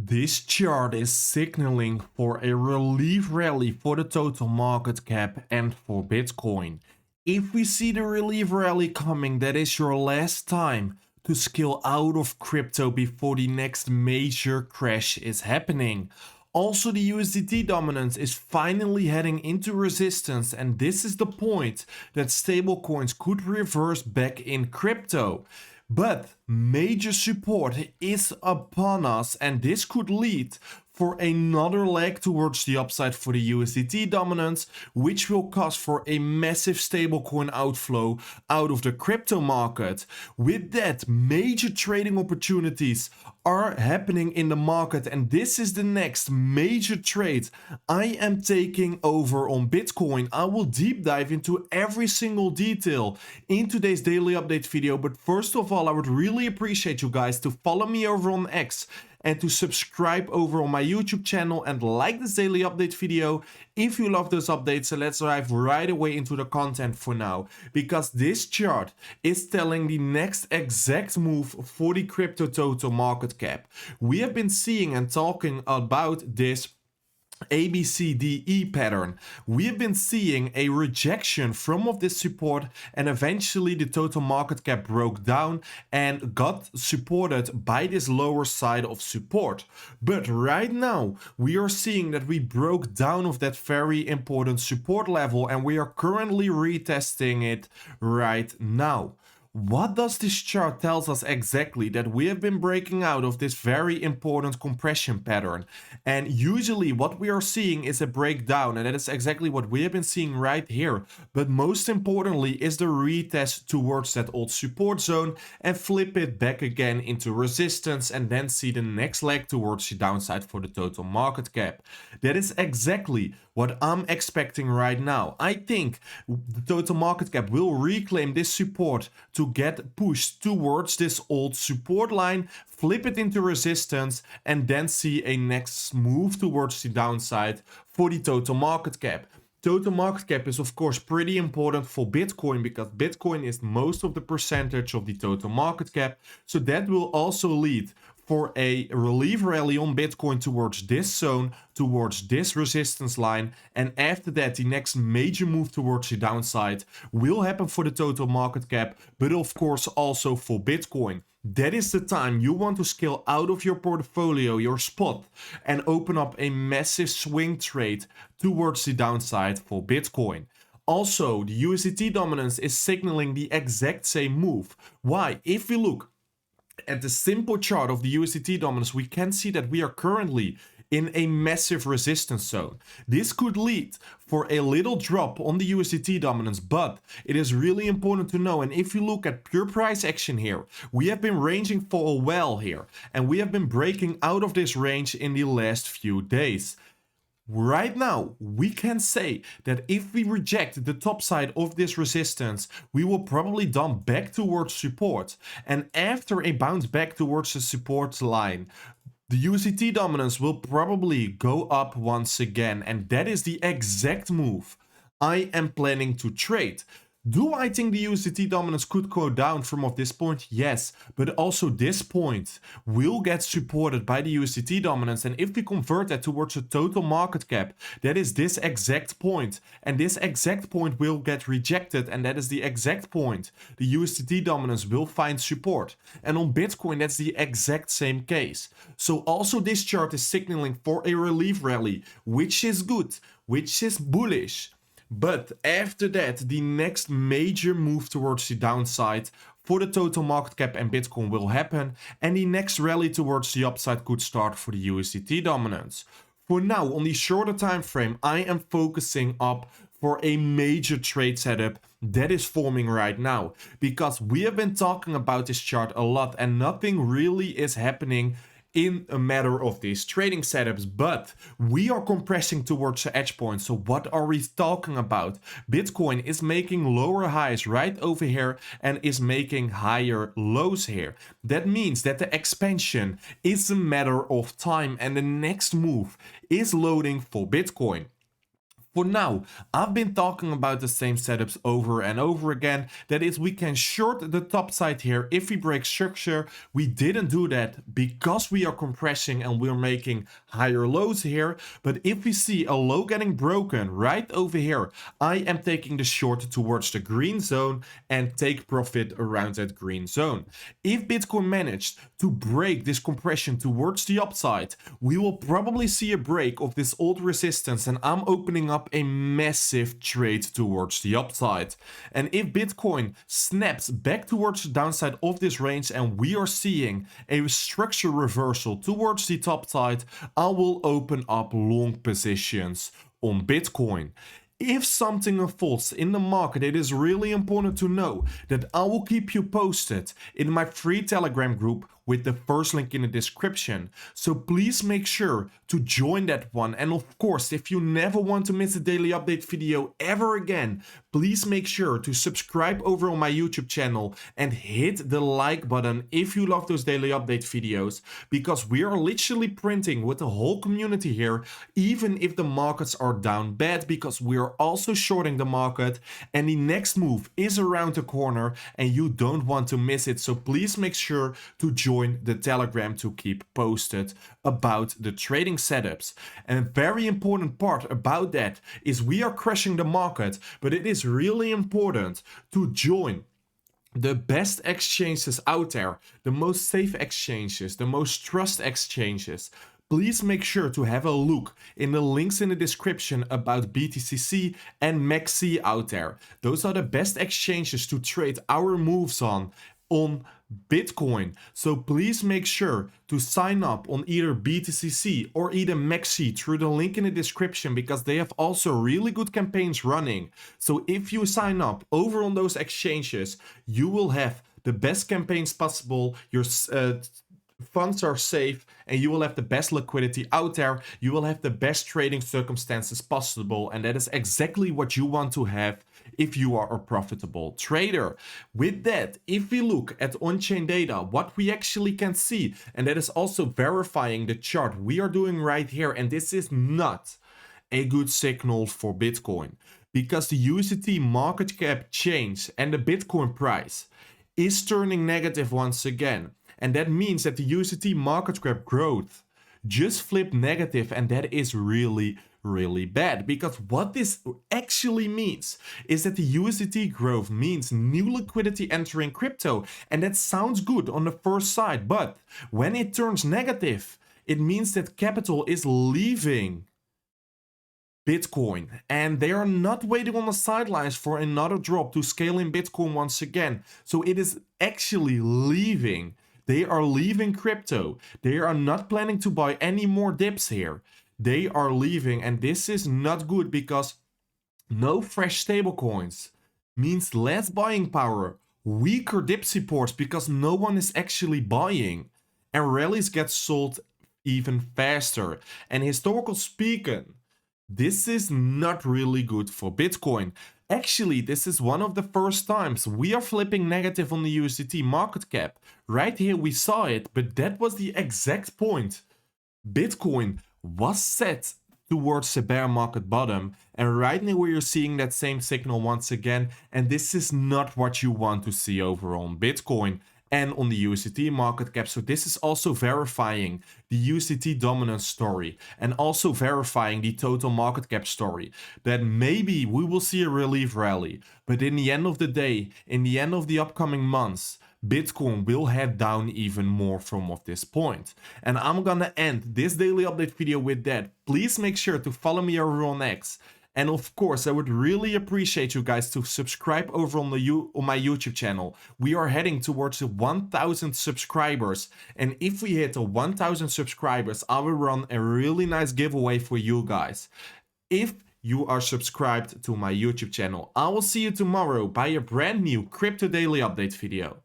This chart is signaling for a relief rally for the total market cap and for Bitcoin. If we see the relief rally coming, that is your last time to scale out of crypto before the next major crash is happening. Also, the USDT dominance is finally heading into resistance, and this is the point that stablecoins could reverse back in crypto. But major support is upon us, and this could lead for another leg towards the upside for the USDT dominance, which will cause for a massive stablecoin outflow out of the crypto market. With that, major trading opportunities are happening in the market, and this is the next major trade I am taking over on Bitcoin. I will deep dive into every single detail in today's daily update video, but first of all, I would really appreciate you guys to follow me over on X and to subscribe over on my YouTube channel and like this daily update video if you love those updates. So let's dive right away into the content for now, because this chart is telling the next exact move for the crypto total market cap. We have been seeing and talking about this ABCDE pattern. We have been seeing a rejection from of this support, and eventually the total market cap broke down and got supported by this lower side of support. But right now we are seeing that we broke down of that very important support level, and we are currently retesting it right now. What does this chart tells us exactly? That we have been breaking out of this very important compression pattern, and usually what we are seeing is a breakdown, and that is exactly what we have been seeing right here. But most importantly is the retest towards that old support zone and flip it back again into resistance, and then see the next leg towards the downside for the total market cap. That is exactly what I'm expecting right now. I think the total market cap will reclaim this support to get pushed towards this old support line, flip it into resistance, and then see a next move towards the downside for the total market cap. Total market cap is of course pretty important for Bitcoin, because Bitcoin is most of the percentage of the total market cap. So that will also lead for a relief rally on Bitcoin towards this zone, towards this resistance line, and after that the next major move towards the downside will happen for the total market cap, but of course also for Bitcoin. That is the time you want to scale out of your portfolio, your spot, and open up a massive swing trade towards the downside for Bitcoin. Also, the USDT dominance is signaling the exact same move. Why? If we look at the simple chart of the USDT dominance, we can see that we are currently in a massive resistance zone. This could lead for a little drop on the USDT dominance, but it is really important to know, and if you look at pure price action here, we have been ranging for a while here, and we have been breaking out of this range in the last few days. Right now, we can say that if we reject the top side of this resistance, we will probably dump back towards support. And after a bounce back towards the support line, the USDT dominance will probably go up once again. And that is the exact move I am planning to trade. Do I think the USDT dominance could go down from of this point? Yes, but also this point will get supported by the USDT dominance, and if we convert that towards a total market cap, that is this exact point, and this exact point will get rejected, and that is the exact point the USDT dominance will find support. And on Bitcoin, that's the exact same case. So also this chart is signaling for a relief rally, which is good, which is bullish. But after that, the next major move towards the downside for the total market cap and Bitcoin will happen, and the next rally towards the upside could start for the USDT dominance. For now, on the shorter time frame, I am focusing up for a major trade setup that is forming right now, because we have been talking about this chart a lot and nothing really is happening in a matter of these trading setups, but we are compressing towards the edge point. So what are we talking about? Bitcoin is making lower highs right over here and is making higher lows here. That means that the expansion is a matter of time, and the next move is loading for Bitcoin. For now, I've been talking about the same setups over and over again. That is, we can short the top side here if we break structure. We didn't do that because we are compressing and we're making higher lows here. But if we see a low getting broken right over here, I am taking the short towards the green zone and take profit around that green zone. If Bitcoin managed to break this compression towards the upside, we will probably see a break of this old resistance, and I'm opening up a massive trade towards the upside. And if Bitcoin snaps back towards the downside of this range and we are seeing a structure reversal towards the top side, I will open up long positions on Bitcoin. If something unfolds in the market, it is really important to know that I will keep you posted in my free Telegram group with the first link in the description. So please make sure to join that one. And of course, if you never want to miss a daily update video ever again, please make sure to subscribe over on my YouTube channel and hit the like button if you love those daily update videos, because we are literally printing with the whole community here, even if the markets are down bad, because we are also shorting the market and the next move is around the corner and you don't want to miss it. So please make sure to join the Telegram to keep posted about the trading setups. And a very important part about that is we are crushing the market, but it is really important to join the best exchanges out there, the most safe exchanges, the most trusted exchanges. Please make sure to have a look in the links in the description about BTCC and MEXC out there. Those are the best exchanges to trade our moves on Bitcoin. So please make sure to sign up on either BTCC or either MEXC through the link in the description, because they have also really good campaigns running. So if you sign up over on those exchanges, you will have the best campaigns possible. Your funds are safe and you will have the best liquidity out there. You will have the best trading circumstances possible, and that is exactly what you want to have if you are a profitable trader. With that, if we look at on-chain data, what we actually can see, and that is also verifying the chart we are doing right here, and this is not a good signal for Bitcoin, because the USDT market cap change and the Bitcoin price is turning negative once again. And that means that the USDT market cap growth just flipped negative, and that is really bad, because what this actually means is that the USDT growth means new liquidity entering crypto, and that sounds good on the first sight, but when it turns negative, it means that capital is leaving Bitcoin, and they are not waiting on the sidelines for another drop to scale in Bitcoin once again. So it is actually leaving. They are leaving crypto. They are not planning to buy any more dips here. They are leaving, and this is not good, because no fresh stablecoins means less buying power, weaker dip supports because no one is actually buying, and rallies get sold even faster. And historical speaking, this is not really good for Bitcoin. Actually, this is one of the first times we are flipping negative on the USDT market cap. Right here we saw it, but that was the exact point Bitcoin was set towards the bear market bottom, and right now we are seeing that same signal once again, and this is not what you want to see over on Bitcoin and on the USDT market cap. So this is also verifying the USDT dominance story, and also verifying the total market cap story, that maybe we will see a relief rally, but in the end of the day, in the end of the upcoming months, Bitcoin will head down even more from this point. And I'm gonna end this daily update video with that. Please make sure to follow me over on X. And of course, I would really appreciate you guys to subscribe over on my YouTube channel. We are heading towards the 1,000 subscribers. And if we hit the 1,000 subscribers, I will run a really nice giveaway for you guys, if you are subscribed to my YouTube channel. I will see you tomorrow by a brand new Crypto Daily Update video.